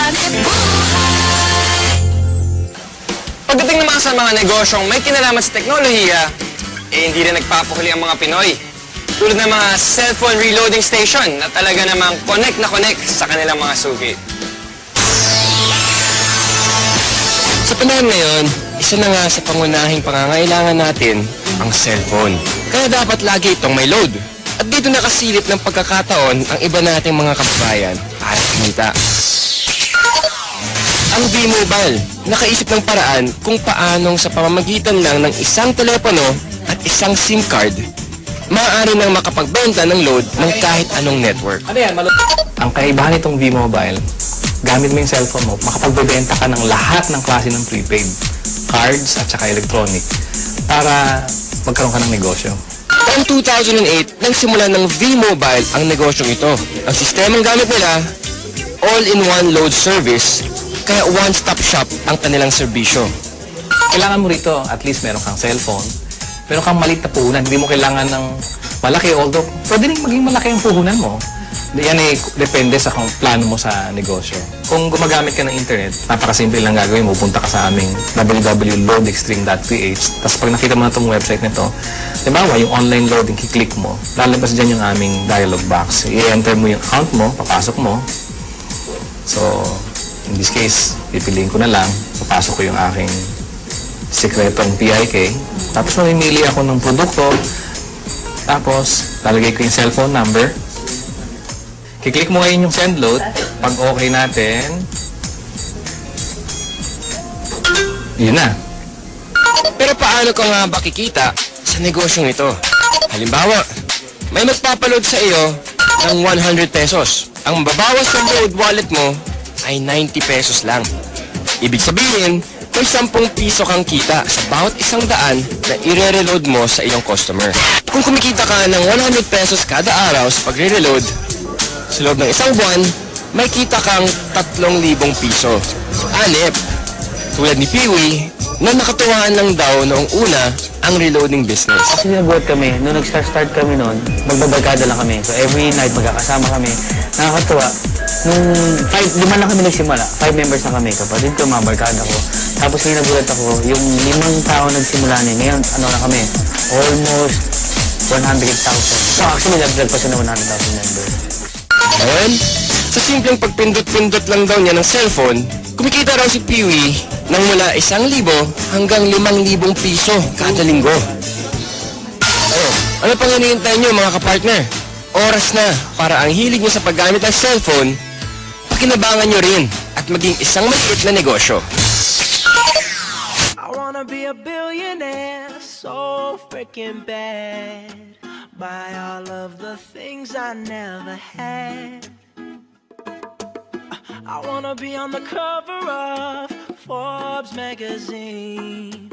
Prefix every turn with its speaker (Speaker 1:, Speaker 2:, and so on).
Speaker 1: hanip buhay.
Speaker 2: Pagdating naman sa mga negosyong may kinalaman sa teknolohiya, hindi rin nagpapahuli ang mga Pinoy. Tulad ng mga cellphone reloading station na talaga namang connect na connect sa kanilang mga suki. Sa panahon ngayon, isa na nga sa pangunahing pangangailangan natin ang cellphone. Kaya dapat lagi itong may load. At dito nakasilip ng pagkakataon ang iba nating mga kababayan para kumita. Ang V-Mobile, nakaisip ng paraan kung paanong sa pamamagitan lang ng isang telepono at isang SIM card, maaari nang makapagbenta ng load ng kahit anong network.
Speaker 3: Ang kaibahan nitong V-Mobile, gamit mo yung cellphone mo, makapagbebenta ka ng lahat ng klase ng prepaid, cards at saka electronic, para magkaroon ka ng negosyo.
Speaker 2: Taong 2008, nang simula ng V-Mobile ang negosyong ito. Ang sistemang gamit nila, all-in-one load service, kaya one-stop shop ang kanilang serbisyo.
Speaker 3: Kailangan mo rito, at least meron kang cellphone, meron kang maliit na puhunan, hindi mo kailangan ng malaki, although pwede rin maging malaki ang puhunan mo. Yan ay depende sa kung plano mo sa negosyo. Kung gumagamit ka ng internet, napakasimple lang gagawin mo. Punta ka sa aming www.loadextreme.ph. Tapos pag nakita mo na itong website nito, diba, yung online loading, kiklik mo, lalabas dyan yung aming dialog box. I-enter mo yung account mo, papasok mo. So, in this case, pipiliin ko na lang, papasok ko yung aking sikretong PIK. Tapos mamimili ako ng produkto. Tapos, lalagay ko yung cellphone number. Kiklik mo ngayon yung send load. Pag okay natin, yun na.
Speaker 2: Pero paano ka nga ba kikita sa negosyong ito? Halimbawa, may magpapaload sa iyo ng 100 pesos. Ang mababawas sa load wallet mo ay 90 pesos lang. Ibig sabihin, may 10 piso kang kita sa bawat 100 na i-reload mo sa iyong customer. Kung kumikita ka ng 100 pesos kada araw sa pagre-reload, sa loob ng isang buwan, may kita kang 3,000 piso. Anip, tulad ni Peewee, na nakatuwaan lang daw noong una ang reloading business.
Speaker 4: Actually, nagulat kami. Nung nag-start kami noon, magbabarkada lang kami. So, every night, magkakasama kami. Nakakatuwa. Nung 5 lang kami nagsimula. 5 members na kami. Kapatid ko, mga barkada ko. Tapos, yung nagulat ako, yung 5 tao nagsimula niya. Ngayon, ano na kami? Almost 100,000. So, actually, nag-drag pa siya na 100,000 members.
Speaker 2: Ngayon, sa simpleng pagpindot-pindot lang daw niya ng cellphone, kumikita raw si Peewee ng mula 1,000 hanggang 5,000 piso kada linggo. Ano pang hinihintay niyo mga kapartner? Oras na para ang hilig niyo sa paggamit ng cellphone, pakinabangan niyo rin at maging isang maliit na negosyo.
Speaker 5: I wanna be a billionaire, so freaking bad. Buy all of the things I never had. I wanna be on the cover of Forbes magazine.